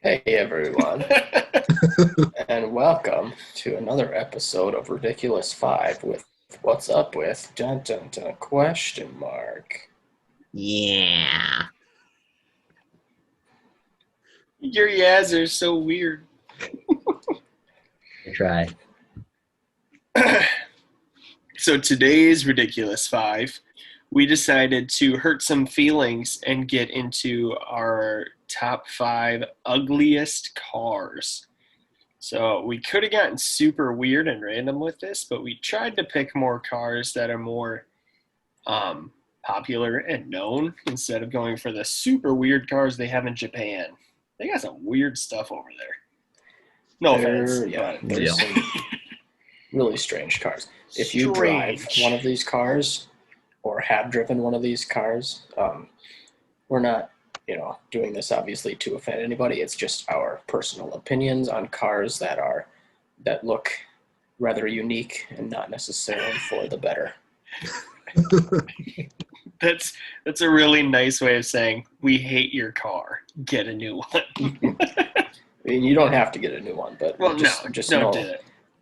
Hey everyone, and welcome to another episode of Ridiculous 5 with What's Up with dun dun dun question mark. Yeah. Your yas are so weird. I try. So today's Ridiculous 5, we decided to hurt some feelings and get into our top 5 ugliest cars. So we could have gotten super weird and random with this, but we tried to pick more cars that are more popular and known instead of going for the super weird cars they have in Japan. They got some weird stuff over there. No offense. There's some really strange cars. If you drive one of these cars or have driven one of these cars, we're not, doing this obviously to offend anybody. It's just our personal opinions on cars that look rather unique and not necessarily for the better. That's a really nice way of saying we hate your car. Get a new one. I mean, you don't have to get a new one, but just know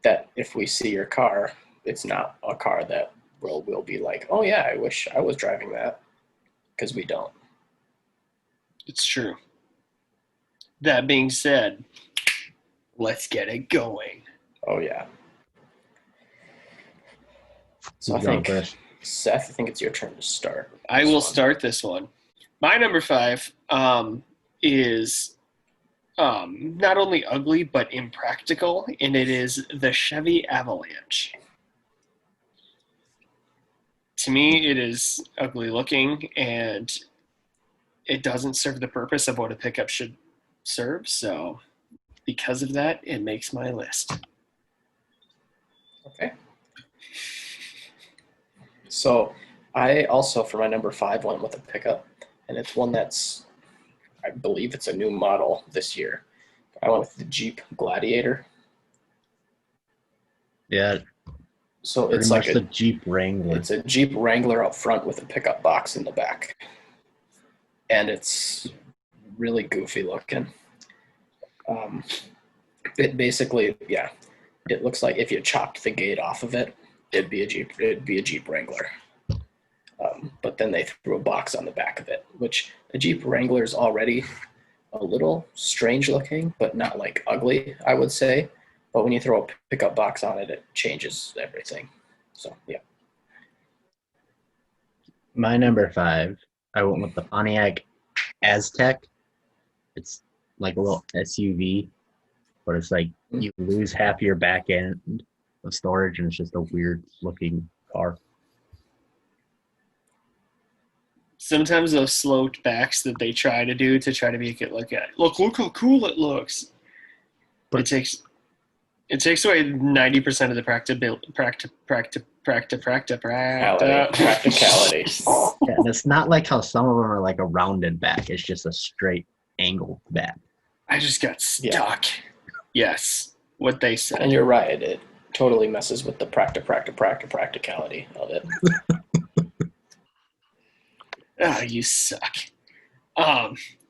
that if we see your car, it's not a car that we'll be like, oh yeah, I wish I was driving that, because we don't. It's true. That being said, let's get it going. Oh yeah. So Seth, I think it's your turn to start. I will start this one. My number 5 is not only ugly but impractical, and it is the Chevy Avalanche. To me, it is ugly looking, and it doesn't serve the purpose of what a pickup should serve. So because of that, it makes my list. Okay. So I also, for my number 5, went with a pickup, and it's one that's, I believe it's a new model this year. I went with the Jeep Gladiator. Yeah. So it's like a Jeep Wrangler. It's a Jeep Wrangler up front with a pickup box in the back. And it's really goofy looking. It basically, it looks like if you chopped the gate off of it, it'd be a Jeep Wrangler. But then they threw a box on the back of it, which a Jeep Wrangler is already a little strange looking, but not like ugly, I would say. But when you throw a pickup box on it, it changes everything. So, yeah. My number 5, I went with the Pontiac Aztec. It's like a little SUV, but it's like you lose half your back end of storage, and it's just a weird looking car. Sometimes those sloped backs that they try to do to try to make it look how cool it looks. But it takes away 90% of the practicality. Yeah, and it's not like how some of them are like a rounded back. It's just a straight angled back. I just got stuck. Yeah. Yes, what they said. And you're right. It totally messes with the practicality of it. You suck.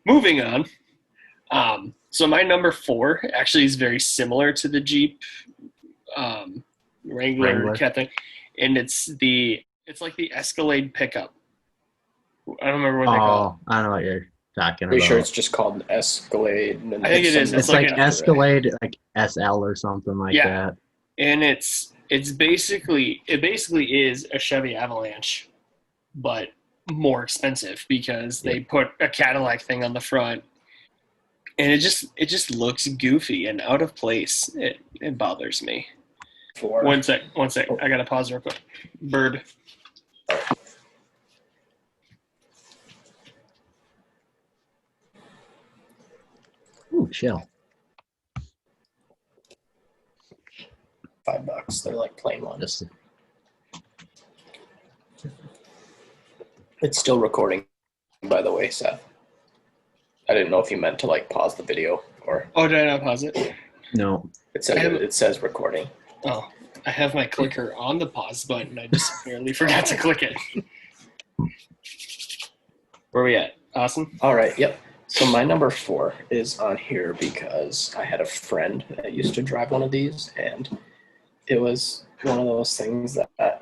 Moving on. So my number 4 actually is very similar to the Jeep Wrangler cat thing, and it's like the Escalade pickup. I don't remember what they call it. I don't know what you're talking about. Pretty sure it's just called an Escalade. I think it is. It's like Escalade, like SL or something like that. And it basically is a Chevy Avalanche, but more expensive because they put a Cadillac thing on the front, and it just looks goofy and out of place. It bothers me. One sec. I gotta pause real quick. Bird. Ooh, chill. $5. They're like plain ones. It's still recording, by the way, Seth. I didn't know if you meant to like pause the video or. Oh, did I not pause it? No. It says recording. Oh, I have my clicker on the pause button. I just barely forgot to click it. Where are we at? Awesome. All right. Yep. So my number 4 is on here because I had a friend that used to drive one of these, and it was one of those things that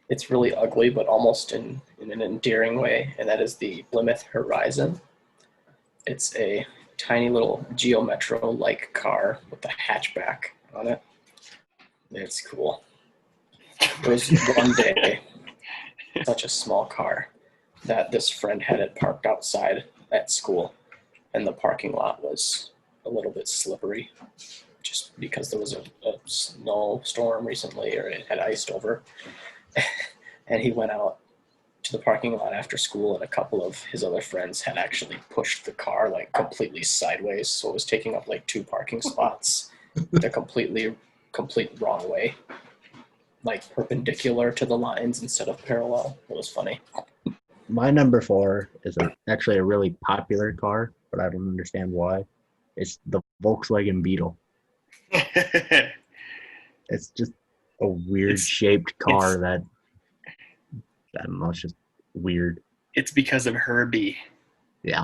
it's really ugly, but almost in an endearing way, and that is the Plymouth Horizon. It's a tiny little Geo Metro-like car with a hatchback on it. It's cool. There was one day, such a small car, that this friend had it parked outside at school, and the parking lot was a little bit slippery just because there was a snowstorm recently, or it had iced over. And he went out to the parking lot after school, and a couple of his other friends had actually pushed the car like completely sideways, so it was taking up like 2 parking spots the complete wrong way, like perpendicular to the lines instead of parallel. It was funny. My number 4 is actually a really popular car, but I don't understand why. It's the Volkswagen Beetle. It's just a weird shaped car that, I don't know, it's just weird. It's because of Herbie. Yeah.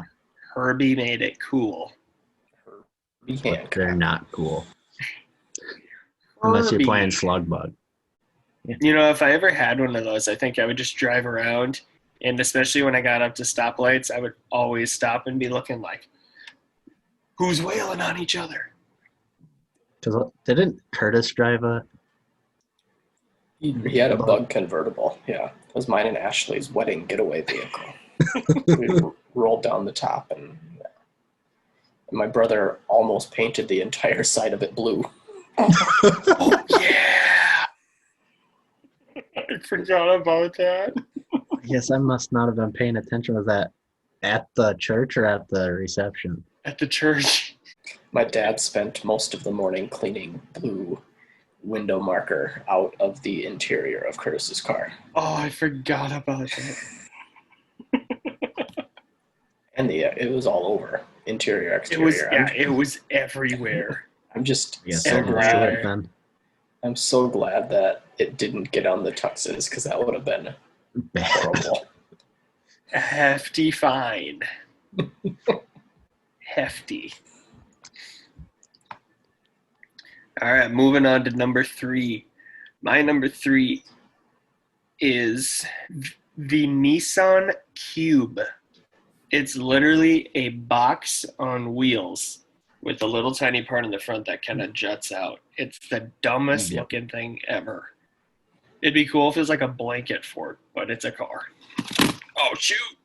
Herbie made it cool. But they're not cool. Unless you're playing Slugbug. Yeah. You know, if I ever had one of those, I think I would just drive around. And especially when I got up to stoplights, I would always stop and be looking like, who's wailing on each other? Because didn't Curtis drive a... He had a bug convertible, yeah. It was mine and Ashley's wedding getaway vehicle. We rolled down the top, and my brother almost painted the entire side of it blue. Oh, yeah! I forgot about that. Yes, I must not have been paying attention. Was that at the church or at the reception? At the church. My dad spent most of the morning cleaning blue window marker out of the interior of Curtis's car. Oh, I forgot about that. And it was all over, interior, exterior. It was everywhere. I'm just so glad. I'm so glad that it didn't get on the tuxes, because that would have been horrible. A hefty fine. Hefty. All right, moving on to number 3. My number 3 is the Nissan Cube. It's literally a box on wheels with a little tiny part in the front that kind of juts out. It's the dumbest looking thing ever. It'd be cool if it was like a blanket fort, but it's a car. Oh, shoot.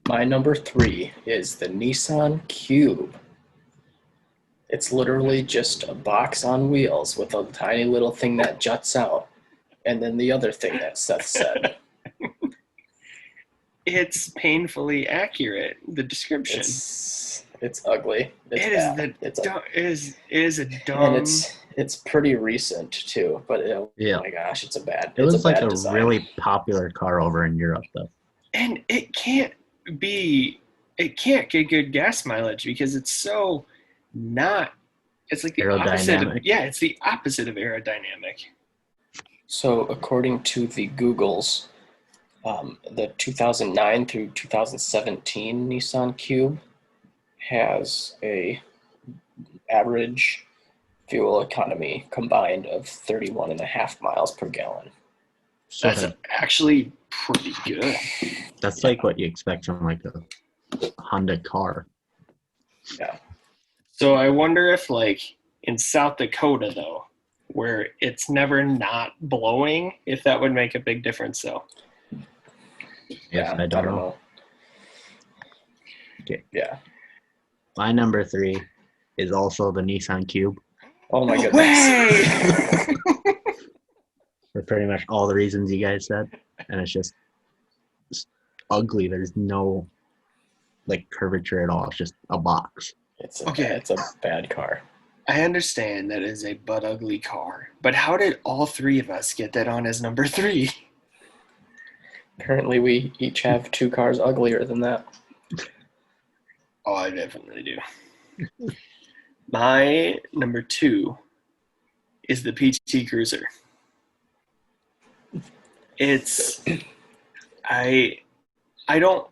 My number 3 is the Nissan Cube. It's literally just a box on wheels with a tiny little thing that juts out, and then the other thing that Seth said. It's painfully accurate, the description. It's ugly. It is a dumb... And it's pretty recent, too, but oh my gosh, it's a bad design. It was like a really popular car over in Europe, though. And it can't get good gas mileage because it's so not... It's like the opposite of, it's the opposite of aerodynamic. So according to the Googles, the 2009 through 2017 Nissan Cube has a average fuel economy combined of 31.5 miles per gallon. So that's actually pretty good. That's like what you expect from like a Honda car. Yeah. So I wonder if like in South Dakota though, where it's never not blowing, if that would make a big difference though. Yeah, I don't know. Okay. Yeah. My number 3 is also the Nissan Cube. Oh my goodness. For pretty much all the reasons you guys said. And it's just ugly. There's no like curvature at all. It's just a box. It's a bad car. I understand that is a butt ugly car, but how did all 3 of us get that on as number 3? Apparently we each have 2 cars uglier than that. Oh, I definitely do. My number 2 is the PT Cruiser. It's I don't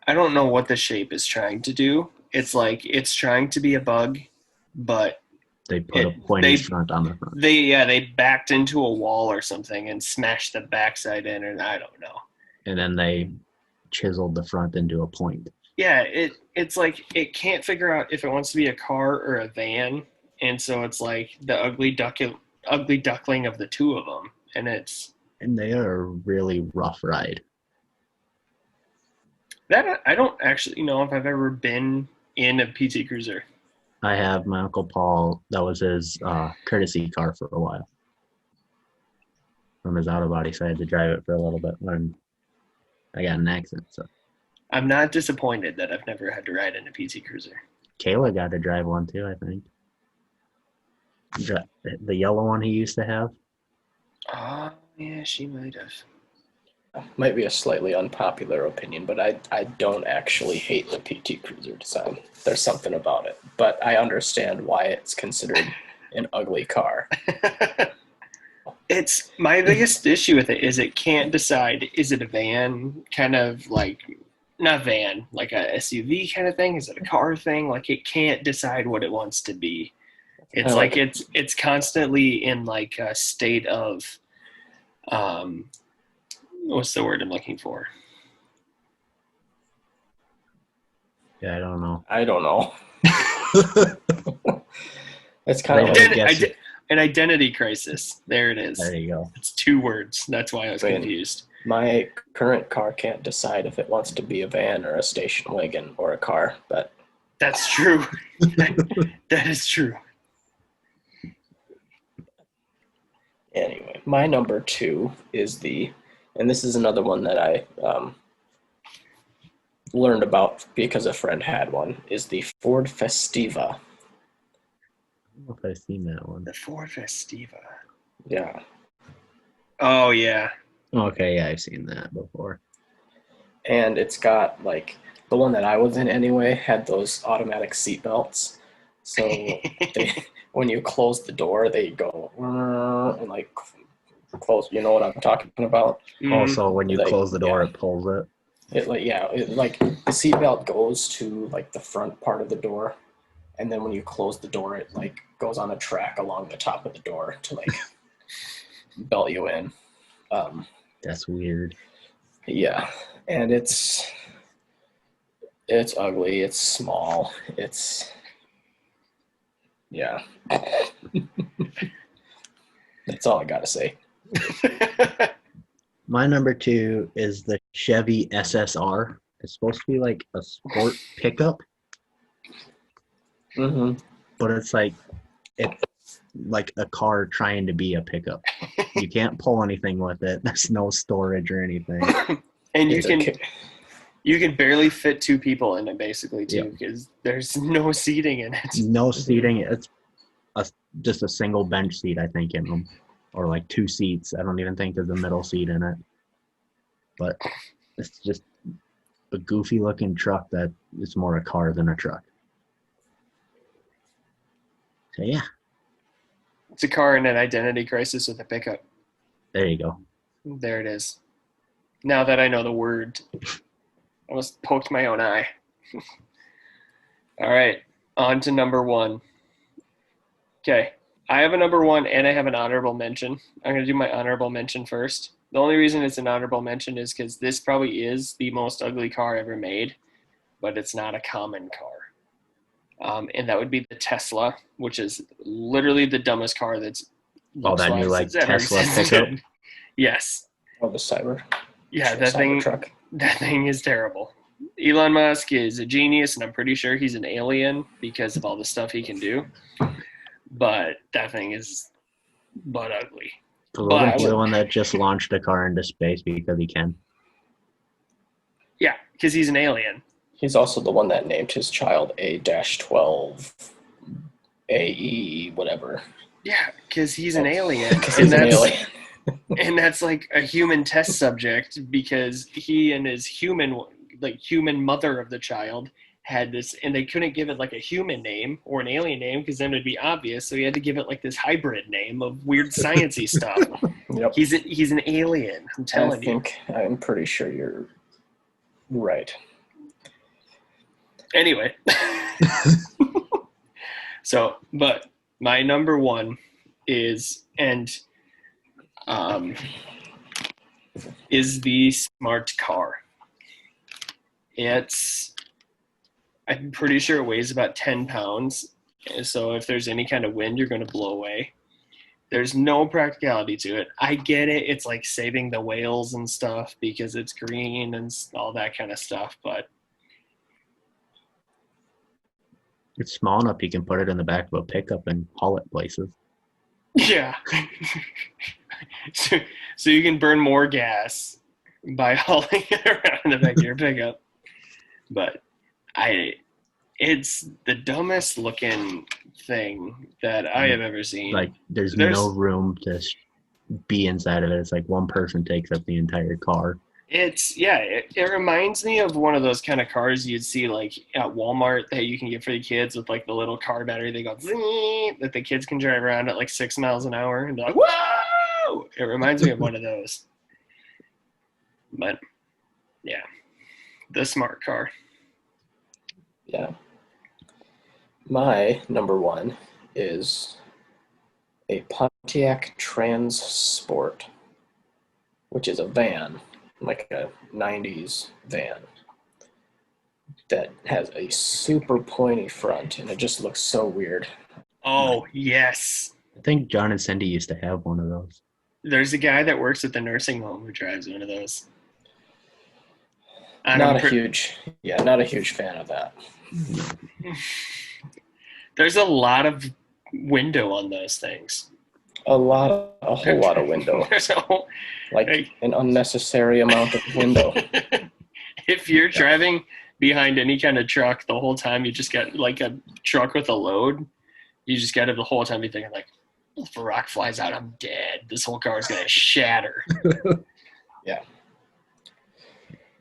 I don't know what the shape is trying to do. It's like it's trying to be a bug, but They put a it, pointy front on the front. they backed into a wall or something and smashed the backside in, and I don't know. And then they chiseled the front into a point. Yeah, it's like it can't figure out if it wants to be a car or a van, and so it's like the ugly duckling of the two of them, and And they are a really rough ride. that I don't actually know if I've ever been in a PT Cruiser. I have my Uncle Paul, that was his courtesy car for a while. From his auto body, so I had to drive it for a little bit when I got in an accident. So I'm not disappointed that I've never had to ride in a PT Cruiser. Kayla got to drive one too, I think. The yellow one he used to have. Oh, yeah, she might have. Might be a slightly unpopular opinion, but I don't actually hate the PT Cruiser design. There's something about it, but I understand why it's considered an ugly car. It's my biggest issue with it is it can't decide, is it a van, kind of like, not van, like a SUV kind of thing? Is it a car thing? Like it can't decide what it wants to be. It's like it's constantly in like a state of what's the word I'm looking for? Yeah, I don't know. I don't know. It's kind of like An identity crisis. There it is. There you go. It's 2 words. That's why I was confused. My current car can't decide if it wants to be a van or a station wagon or a car, but that's true. That is true. Anyway, my number 2 is and this is another one that I learned about because a friend had one, is the Ford Festiva. I don't know if I've seen that one. The Ford Festiva. Yeah. Oh, yeah. Okay, yeah, I've seen that before. And it's got, like, the one that I was in anyway had those automatic seat belts. So when you close the door, they go and, like, close. You know what I'm talking about? Also, when you close the door, it pulls it. The seat belt goes to, like, the front part of the door. And then when you close the door, it, like, goes on a track along the top of the door to, like, belt you in. That's weird. Yeah, and it's ugly. It's small. Yeah. That's all I gotta say. My number 2 is the Chevy SSR. It's supposed to be like a sport pickup. Mm-hmm. But it's like a car trying to be a pickup. You can't pull anything with it. There's no storage or anything. And you can barely fit 2 people in it basically too, because there's no seating in it. No seating. It's just a single bench seat, I think, in them, or like 2 seats. I don't even think there's a middle seat in it. But it's just a goofy looking truck that is more a car than a truck. So yeah. It's a car in an identity crisis with a pickup. There you go. There it is. Now that I know the word, I almost poked my own eye. All right, on to number 1. Okay, I have a number 1 and I have an honorable mention. I'm going to do my honorable mention first. The only reason it's an honorable mention is because this probably is the most ugly car ever made, but it's not a common car. And that would be the Tesla, which is literally the dumbest car that's that new like Tesla pickup. Yes. Oh, the Cyber. Yeah, Cybertruck. That thing is terrible. Elon Musk is a genius, and I'm pretty sure he's an alien because of all the stuff he can do. But that thing is butt ugly. Logan's the one that just launched a car into space because he can. Yeah, because he's an alien. He's also the one that named his child A-12 AE whatever. Yeah, because he's an alien. Because he's an alien. And that's like a human test subject because he and his human mother of the child had this, and they couldn't give it like a human name or an alien name because then it'd be obvious. So he had to give it like this hybrid name of weird sciencey stuff. Yep. He's an alien. I'm telling you. I'm pretty sure you're right. Anyway. So, but my number one is, is the smart car. I'm pretty sure it weighs about 10 pounds. So if there's any kind of wind, you're going to blow away. There's no practicality to it. I get it. It's like saving the whales and stuff because it's green and all that kind of stuff. But It's small enough you can put it in the back of a pickup and haul it places. yeah. So you can burn more gas by hauling it around in the back of your pickup. But it's the dumbest looking thing that I have ever seen. Like there's no room to be inside of it. It's like one person takes up the entire car. It reminds me of one of those kind of cars you'd see like at Walmart that you can get for the kids with like the little car battery. They go zing, that the kids can drive around at like 6 miles an hour and they're like, whoa! It reminds me of one of those. But yeah, the smart car. Yeah. My number one is a Pontiac Trans Sport, which is a van, like a 90s van that has a super pointy front, and it just looks so weird. Oh, yes. I think John and Cindy used to have one of those. There's a guy that works at the nursing home who drives one of those. Not a huge fan of that. There's a lot of window on those things. A whole lot of window. There's an unnecessary amount of window. If you're driving behind any kind of truck the whole time, you just get like a truck with a load. You just got to the whole time be thinking like, if a rock flies out, I'm dead. This whole car is gonna shatter. Yeah.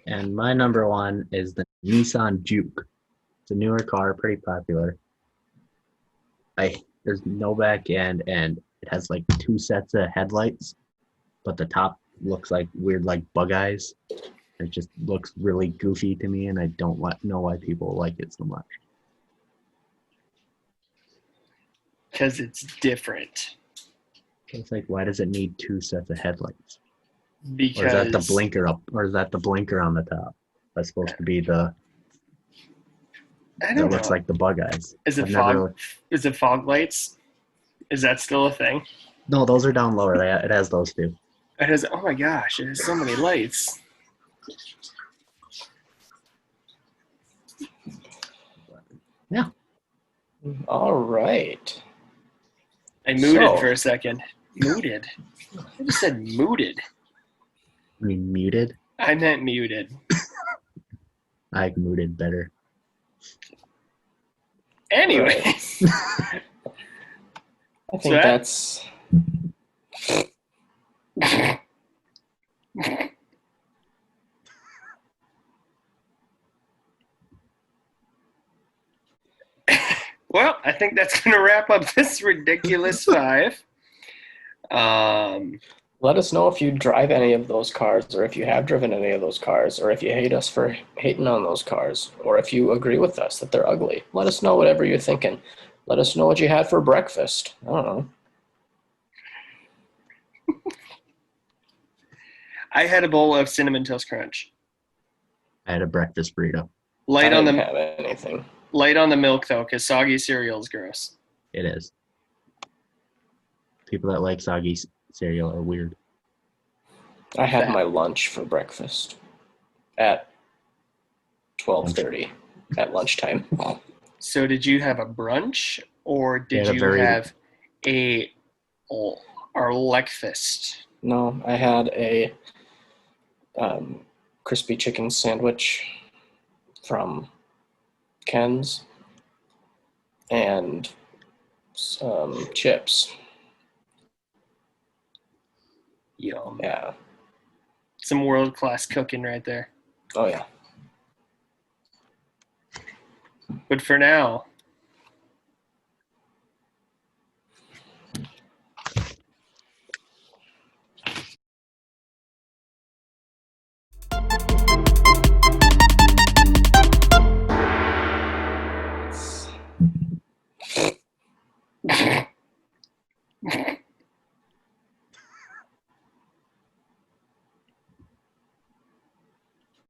And my number one is the Nissan Juke. It's a newer car, pretty popular. There's no back end, and it has like 2 sets of headlights, but the top looks like weird, like bug eyes. It just looks really goofy to me, and I don't know why people like it so much. Because it's different. It's like, why does it need 2 sets of headlights? Because or is that the blinker up? Or is that the blinker on the top? That's supposed to be the. I don't know. That looks like the bug eyes. Is it fog lights? Is that still a thing? No, those are down lower. It has those too. It has. Oh my gosh! It has so many lights. Yeah. All right. I mooted for a second. Mooted. I just said mooted. I mean muted. I meant muted. I like mooted better. Anyway. I think that's. Well, I think that's going to wrap up this ridiculous 5. Let us know if you drive any of those cars, or if you have driven any of those cars, or if you hate us for hating on those cars, or if you agree with us that they're ugly. Let us know whatever you're thinking. Let us know what you had for breakfast. I don't know. I had a bowl of Cinnamon Toast Crunch. I had a breakfast burrito. I didn't have anything. Light on the milk, though, because soggy cereal is gross. It is. People that like soggy cereal are weird. I had my lunch for breakfast at 12:30 at lunchtime. So did you have a brunch, or did you have our breakfast? No, I had a crispy chicken sandwich from Ken's and some chips. Yum. Yeah. Some world-class cooking right there. Oh, yeah. But for now,